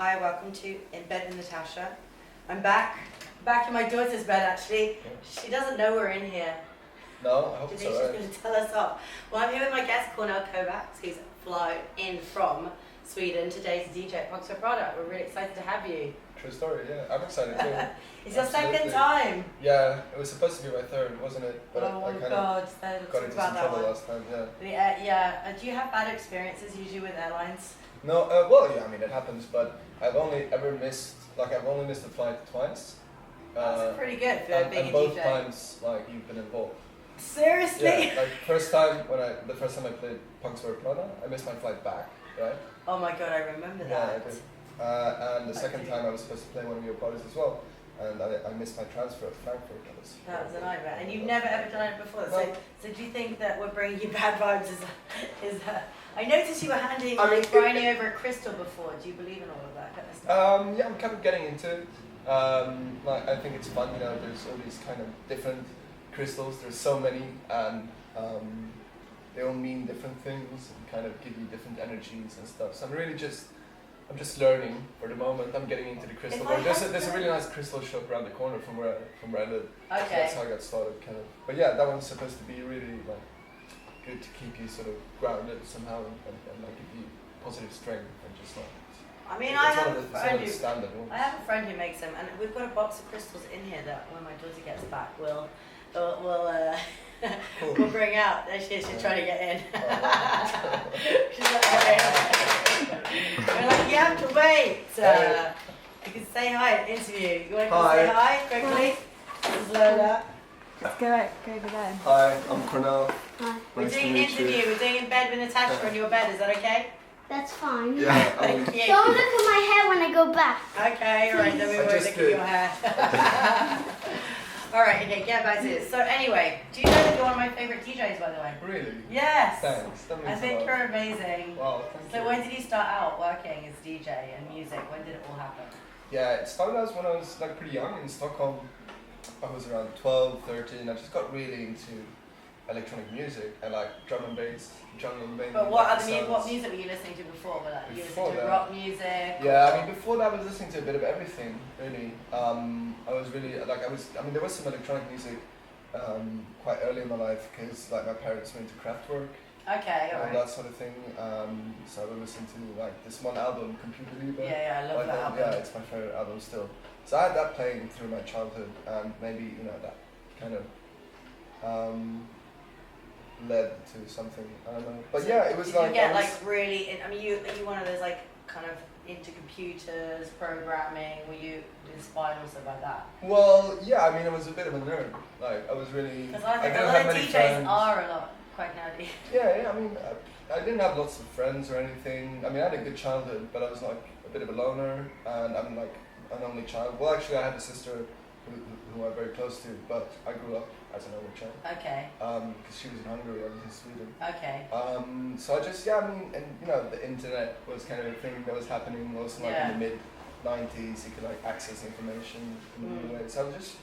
Hi, welcome to In Bed with Natasha. I'm back in my daughter's bed actually. She doesn't know we're in here. No, I hope Do you so. think she's going to tell us off? Well, I'm here with my guest Kornel Kovacs, who's flown in from Sweden today to DJ at Punks for Prada. We're really excited to have you. True story, yeah. I'm excited too. It's your second time. Yeah, it was supposed to be my third, wasn't it? But oh I my kind God, of got into some trouble last time, yeah. Do you have bad experiences usually with airlines? No, well, yeah, I mean, it happens, but I've only missed a flight twice. That's pretty good for being and a both DJ. times, like, you've been involved. Seriously? Yeah, like, the first time I played Punks for Prada, I missed my flight back, right? Oh my God, I remember that. Yeah, I did. And the second time I was supposed to play one of your parties as well, and I missed my transfer at Frankfurt. That was a nightmare, and you've never ever done it before. No. So do you think that we're bringing you bad vibes? I noticed you were handing grinding over a crystal before. Do you believe in all of that kind of stuff? Yeah, I'm kind of getting into it. Like, I think it's fun, you know. There's all these kind of different crystals. There's so many, and they all mean different things and kind of give you different energies and stuff. So I'm just learning for the moment. I'm getting into the crystal world. There's a really nice crystal shop around the corner from where I live. Okay. So that's how I got started, kind of. But yeah, that one's supposed to be really like good to keep you sort of grounded somehow and like give you positive strength and just like. I mean, I have a friend who makes them, and we've got a box of crystals in here that when my daughter gets back, we'll bring out. There she is. She's trying to get in. She's like, we're like, you have to wait. You can say hi and interview. You want to say hi quickly? This is Lola. Let's go over there. Hi, I'm Kornel. Hi. We're doing an interview. We're doing In Bed with Natasha in your bed. Is that okay? That's fine. Yeah. Thank you. Don't look at my hair when I go back. Okay, alright, then we won't look at your hair. Alright, okay, get back to this. So anyway, do you know that you're one of my favourite DJs, by the way? Really? Yes. Thanks. That I means a think lot. you're amazing. Wow, thank So you. when did you start out working as DJ and music? When did it all happen? Yeah, it started out when I was like pretty young in Stockholm. I was around 12, 13. I just got really into electronic music and like drum and bass, jungle and bass. But what music were you listening to before? Were you listening to rock music? Yeah, I mean before that I was listening to a bit of everything really. I was really there was some electronic music quite early in my life because like my parents were into Kraftwerk. Okay, and alright. that sort of thing. So I would listen to like this one album, Computer Libre. Yeah, I love that album. Yeah, it's my favorite album still. So I had that playing through my childhood, and maybe that kind of led to something. I don't know. But yeah, it was did like. you get really? Are you one of those like kind of into computers, programming? Were you inspired also by that? Well, yeah. I mean, I was a bit of a nerd. Like I was really. Because I think a didn't lot have of many DJs friends. are a lot quite nerdy. Yeah. I mean, I didn't have lots of friends or anything. I mean, I had a good childhood, but I was like a bit of a loner, and I'm like an only child. Well, actually, I had a sister who I'm very close to, but I grew up as an only child. Okay. Because she was in Hungary, I was in Sweden. Okay. So I just, and the internet was kind of a thing that was happening also like in the mid-90s. You could like access information in a new way. So I was just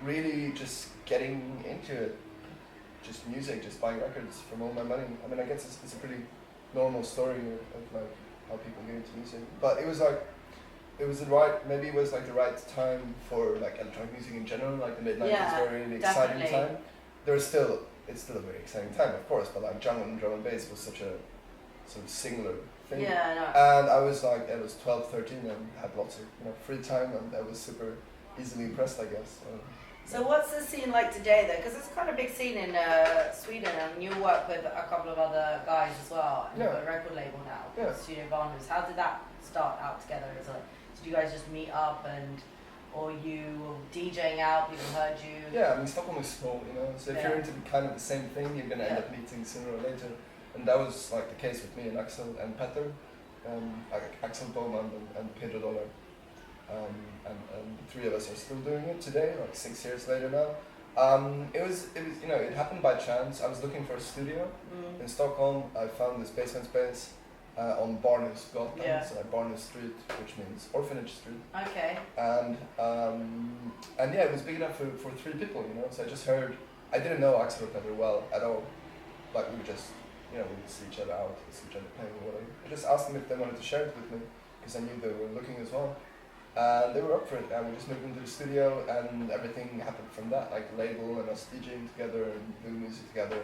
really just getting into it. Just music, just buying records from all my money. I mean, I guess it's a pretty normal story of like how people get into music. But it was like, it was the right time for like electronic music in general. Like the mid-90s were a really exciting time. It's still a very exciting time, of course, but like jungle and drum and bass was such a sort of singular thing. Yeah, I know. And I was 12, 13 and had lots of free time, and I was super easily impressed, I guess. So what's the scene like today though? Because it's quite a big scene in Sweden, and you work with a couple of other guys as well. And you've got a record label now, Studio Barnhus. How did that start out together? Did you guys just meet up or you were DJing out, people heard you? Yeah, I mean Stockholm is small, so if you're into kind of the same thing, you're going to end up meeting sooner or later. And that was like the case with me and Axel and Petter, Axel Bowman and Pedro Dollar. And the three of us are still doing it today, like 6 years later now. It happened by chance. I was looking for a studio in Stockholm. I found this basement space on Barnhus Gatan, so like Barnhus Street, which means Orphanage Street. Okay. And it was big enough for three people, So I just heard. I didn't know Axel or Petter well at all. Like we would just, we would see each other out, see each other playing or whatever. I just asked them if they wanted to share it with me. because I knew they were looking as well. They were up for it, and we just moved into the studio, and everything happened from that. Like the label and us DJing together and doing music together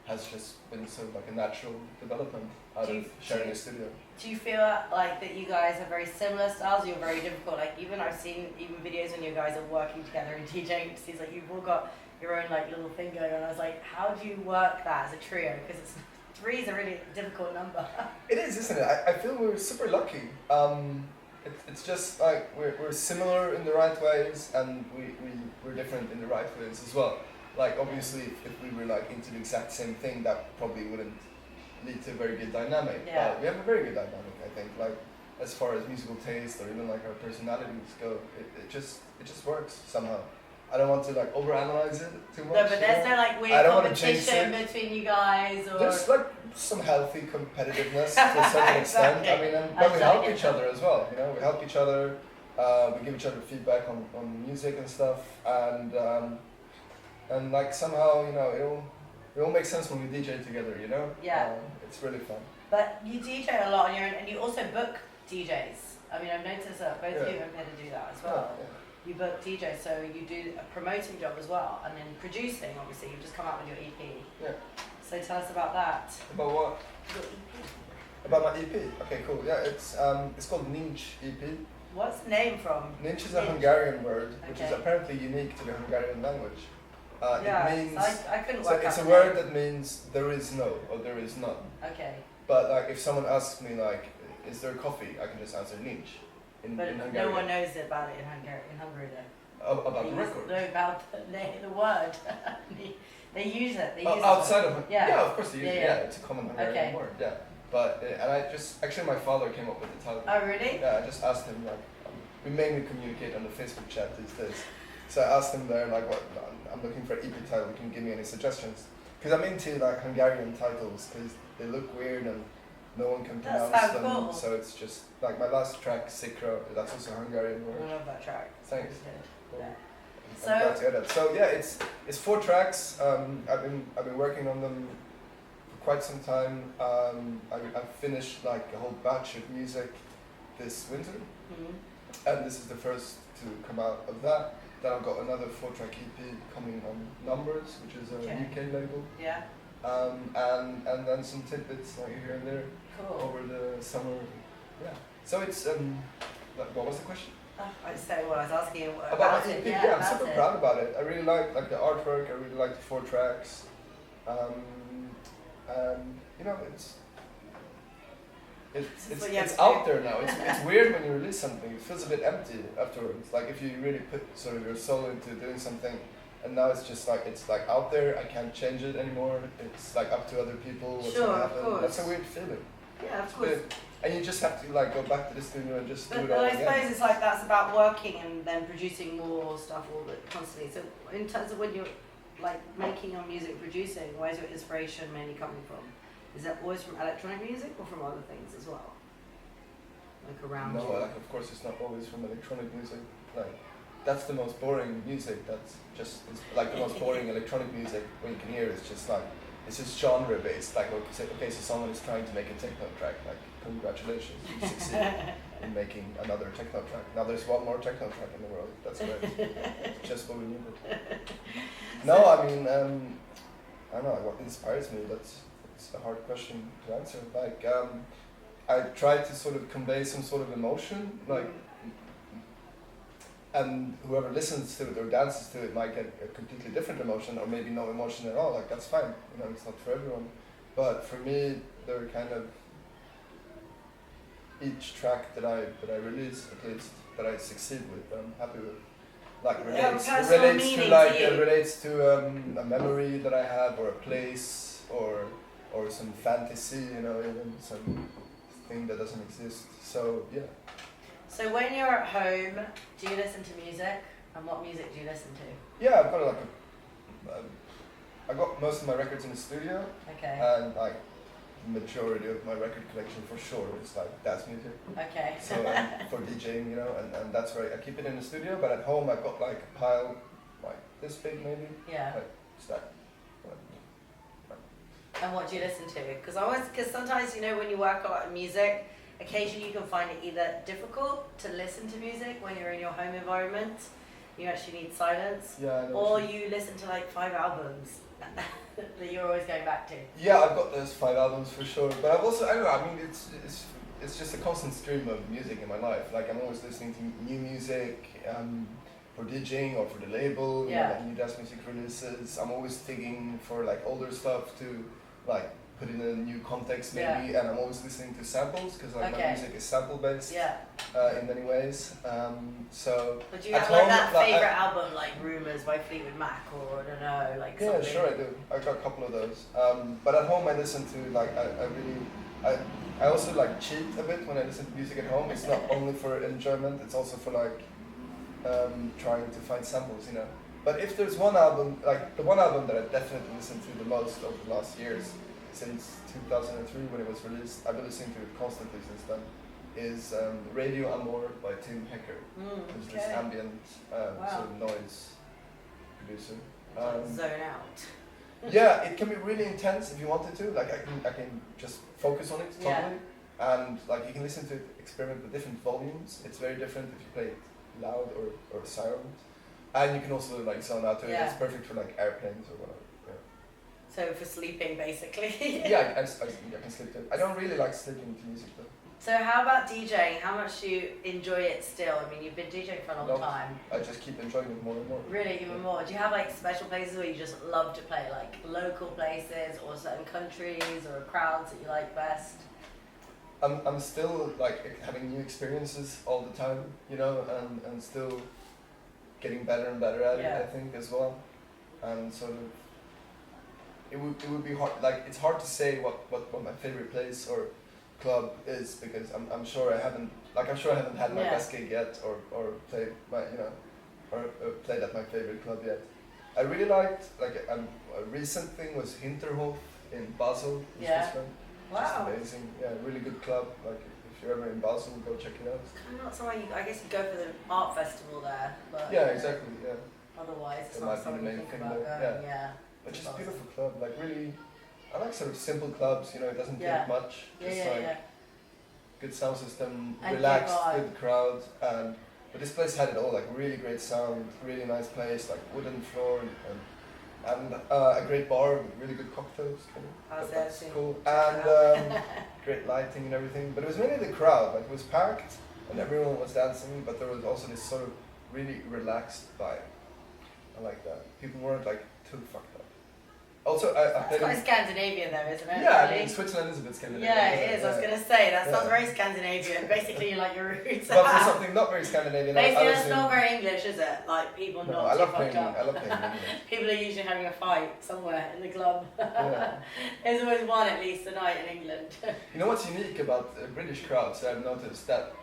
has just been sort of like a natural development out of sharing a studio. Do you feel like that you guys have very similar styles? You're very difficult. Like even I've seen even videos when you guys are working together and DJing. It seems like you've all got your own like little thing going on. I was like, how do you work that as a trio? Because three is a really difficult number. It is, isn't it? I feel we're super lucky. It's just like we're similar in the right ways, and we're different in the right ways as well. Like obviously, if we were like into the exact same thing, that probably wouldn't lead to a very good dynamic. Yeah. We have a very good dynamic, I think. Like as far as musical taste or even like our personalities go, it just works somehow. I don't want to like overanalyze it too much. No, but there's no like weird competition between you guys, or there's like some healthy competitiveness to a certain extent. I mean, but we help each other as well. You know, we help each other. We give each other feedback on music and stuff, and like somehow, you know, it all makes sense when we DJ together. You know. Yeah. It's really fun. But you DJ a lot on your own, and you also book DJs. I mean, I've noticed that both of you have had to do that as well. Yeah. You book DJs, so you do a promoting job as well, and then producing. Obviously, you've just come out with your EP. Yeah. So tell us about that. About what? Your EP. About my EP. Okay, cool. Yeah, it's called Nincs EP. What's the name from? Nincs is a Hungarian word, which is Okay. apparently unique to the Hungarian language. Yeah, It means. I couldn't So work out it's a the word name. that means there is no or there is none. Okay. But like if someone asks me like, is there coffee? I can just answer Nincs in But Hungarian. no one knows about it in Hungary though. About They the use- record. No, about the word. they use it. They use Outside it. of Yeah. of course they use it. Yeah. Yeah, it's a common Hungarian Okay. word. Yeah, but and I just actually my father came up with the title. Oh really? Yeah, I just asked him like, we mainly communicate on the Facebook chat these days. So I asked him there like, what I'm looking for an EP title. Can you give me any suggestions? Because I'm into like Hungarian titles because they look weird and no one can pronounce That's so them. cool. So it's just like my last track, Szikra. That's also a Hungarian I word. love that track. Thanks. Cool. Yeah. I'm So- glad to hear that. So yeah, it's 4 tracks. I've been working on them for quite some time. I've finished like a whole batch of music this winter, Mhm. and this is the first to come out of that. Then I've got another 4-track EP coming on Numbers, which is a Okay. UK label, Yeah. and then some tidbits like here and there Cool. over the summer. Yeah. So it's like, what was the question? I just said what I was asking you About my it. EP, Yeah, I'm about super it. proud about it. I really like the artwork. I really like the 4 tracks. You know, it's out there now. It's weird when you release something. It feels a bit empty afterwards. Like if you really put sort of your soul into doing something, and now it's just like it's like out there. I can't change it anymore. It's like up to other people. What's Sure, gonna of happen. course. That's a weird feeling. Yeah, of It's course. weird. And you just have to like go back to the studio and just do But, it but all I again. suppose it's like that's about working and then producing more stuff all the constantly. So in terms of when you're like making your music, producing, where's your inspiration mainly coming from? Is that always from electronic music or from other things as well? Like around No, you? like of course it's not always from electronic music. Like that's the most boring music. That's just it's like the most boring electronic music when you can hear it's just like it's just genre based. Like okay, so someone is trying to make a techno track. Like congratulations, you succeeded in making another techno track. Now there's one more techno track in the world. That's great. Just what we needed. No, I mean I don't know what inspires me. It's a hard question to answer. Like I try to sort of convey some sort of emotion, like, and whoever listens to it or dances to it might get a completely different emotion, or maybe no emotion at all. Like that's fine, you know, it's not for everyone. But for me, they're kind of each track that I release, at least that I succeed with, I'm happy with. Like relates relates to a memory that I have, or a place, or some fantasy, you know, even some thing that doesn't exist. So yeah. So when you're at home, do you listen to music? And what music do you listen to? Yeah, I've got like I got most of my records in the studio, Okay. and like the majority of my record collection for sure is like dance music. Okay. So for DJing, you know, and that's where I keep it in the studio. But at home, I've got like a pile, like this big maybe. Yeah. Like that. And what do you listen to? Because sometimes, you know, when you work a lot in music, occasionally you can find it either difficult to listen to music when you're in your home environment, you actually need silence, or you listen to like 5 albums that you're always going back to. Yeah, I've got those 5 albums for sure, but I've also, I don't know, I mean, it's just a constant stream of music in my life. Like, I'm always listening to new music, for DJing or for the label, you know, like new dance music releases. I'm always digging for like older stuff to like put in a new context maybe, and I'm always listening to samples because like my music is sample based in many ways. So but do you have like that favourite album like Rumours by Fleetwood Mac or I don't know, like something? Yeah, sure I do. I've got a couple of those. But at home I listen to like I also like cheat a bit when I listen to music at home. It's not only for enjoyment, it's also for like trying to find samples, you know. But if there's one album, like the one album that I definitely listened to the most over the last years, since 2003 when it was released, I've been listening to it constantly since then, is Radio Amor by Tim Hecker, who's this ambient sort of noise producer. Zone out. Yeah, it can be really intense if you wanted to. Like I can just focus on it totally, and like you can listen to it, experiment with different volumes. It's very different if you play it loud or silent, and you can also like zone out to it. It's perfect for like airplanes or whatever. So for sleeping, basically. Yeah, I can sleep to it. I don't really like sleeping to music though. So how about DJing? How much do you enjoy it still? I mean, you've been DJing for a long time. I just keep enjoying it more and more. Really, even more? Do you have like special places where you just love to play, like local places or certain countries or crowds that you like best? I'm still like having new experiences all the time, you know, and still getting better and better at it, I think, as well. And sort of, it would be hard, like it's hard to say what my favorite place or club is, because I'm sure I haven't had my best gig yet or played my, you know, or played at my favorite club yet. I really liked, like a recent thing was Hinterhof in Basel, in Switzerland. Wow. Just amazing, really good club. Like if you're ever in Basel, go check it out. It's kind of not somewhere I guess you go for the art festival there, but exactly. Otherwise, it's it not might something be the you main think thing about there. going. But just a beautiful club. Like really, I like sort of simple clubs. You know, it doesn't take much. Just good sound system, and relaxed, good crowd, but this place had it all. Like really great sound, really nice place, like wooden floor, and a great bar with really good cocktails. That's cool. And great lighting and everything. But it was mainly the crowd. Like it was packed and everyone was dancing, but there was also this sort of really relaxed vibe. I like that. People weren't like too fucked up. Also, it's quite Scandinavian though, isn't it? Yeah, really? I mean, Switzerland is a bit Scandinavian. Yeah, it is. I was going to say, that sounds very Scandinavian. Basically, you like your roots. But for something not very Scandinavian, basically, it's not very English, is it? Like, people not I love playing English. People are usually having a fight somewhere in the club. There's always one at least a night in England. You know what's unique about British crowds? I've noticed that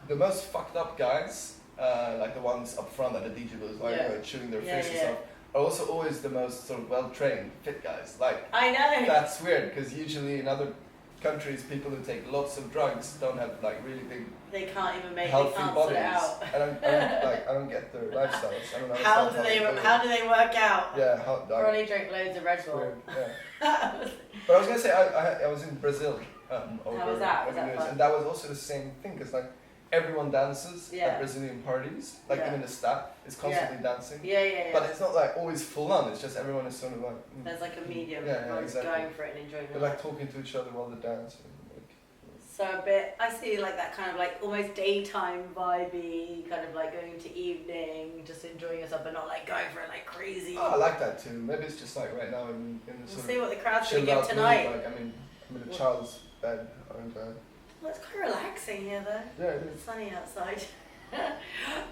the most fucked up guys, like the ones up front at the DJ booths, like shooting their faces off, are also always the most sort of well-trained, fit guys. Like, I know. That's weird, because usually in other countries, people who take lots of drugs don't have like really big, they can't even make healthy bodies. Sort it out. I don't get their lifestyles. I don't know. How do they work out? Yeah, probably drink loads of Red Bull. But I was gonna say I was in Brazil over How was that? and that was also the same thing, because like everyone dances at Brazilian parties, like even the staff is constantly dancing. But it's not like always full on. It's just everyone is sort of like. There's like a medium. Exactly. Going for it and enjoying it. They're like talking to each other while they dance. So a bit, I see like that kind of like almost daytime vibey, kind of like going to evening, just enjoying yourself, but not like going for it like crazy. Oh, I like that too. Maybe it's just like right now in the we'll sort see of what the crowd's gonna give tonight. Mood, like I'm in a child's bed, aren't I? Well, it's quite relaxing here though. Yeah, it is. It's sunny outside.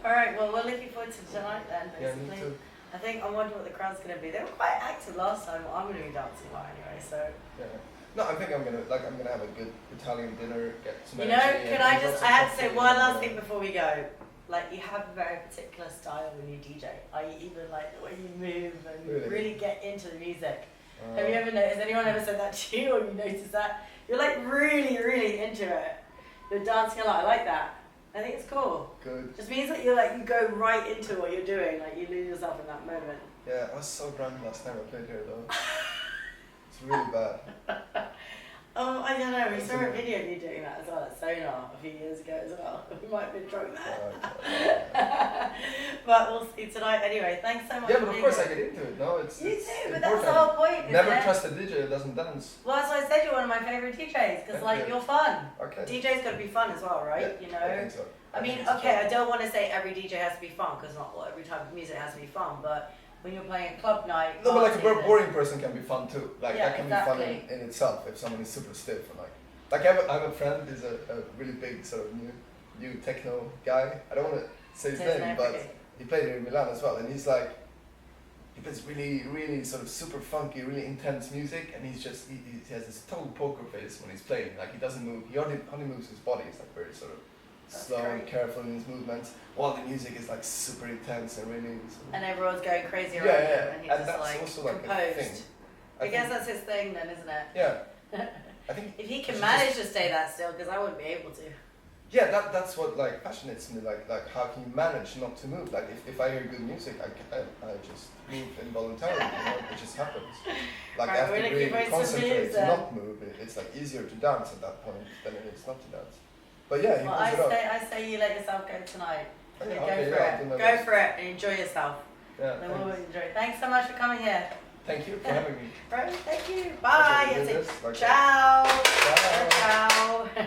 Alright, well we're looking forward to tonight then, basically. Yeah, me too. I think I wonder what the crowd's going to be. They were quite active last time. Well, I'm going to be dancing more anyway, so. Yeah. No, I think I'm gonna have a good Italian dinner, get some You know, I have to say one last thing before we go. Like, you have a very particular style when you DJ. I even like the way you move and really get into the music. Have you ever noticed, has anyone ever said that to you, or you noticed that? You're like really, really into it. You're dancing a lot, I like that. I think it's cool. Good. Just means that you go right into what you're doing, like you lose yourself in that moment. Yeah, I was so drunk last time I played here though. It's really bad. I don't know. We saw a video of you doing that as well at Sonar a few years ago as well. We might have been drunk there. But we'll see tonight anyway. Thanks so much. Yeah, but of course I get into it. No, it's you it's too, but important. that's the whole point. Never isn't it? trust a DJ that doesn't dance. Well, that's why I said you're one of my favourite DJs because Thank you. you're fun. Okay. DJ's got to be fun as well, right? Yeah, You know. I think so. I mean, okay, I don't want to say every DJ has to be fun because not every type of music has to be fun, but when you're playing a club night, No, but like a party, boring person can be fun too. Like Yeah, that can exactly. be fun in itself if someone is super stiff and like I have a friend who's a really big sort of new techno guy. I don't want to say his name, but he played here in Milan as well, and he's like he plays really sort of super funky, really intense music, and he has this total poker face when he's playing. Like he doesn't move. He only moves his body. It's like very sort of slow and careful in his movements, while the music is like super intense and really sort of, and everyone's going crazy around yeah, him, and he's and just that's like also like composed. a thing. I guess that's his thing then, isn't it? Yeah, I think If he can it's manage to stay that still, because I wouldn't be able to. yeah, that's what like fascinates me. Like how can you manage not to move? Like if I hear good music, I just move involuntarily. It just happens. Like Right, I have we're to gonna keep really on some concentrate moves to then. not move. It's like easier to dance at that point than it is not to dance. But yeah, he Well, pulls it off. I say you let yourself go tonight. Okay, Go okay, for yeah, I'll do my it. Go best. for it and enjoy yourself. Yeah, Then we'll thanks. enjoy it. Thanks so much for coming here. Thank you for having me. Right, thank you. Bye. Okay, Yes, do this, like ciao. that. Ciao. Ciao.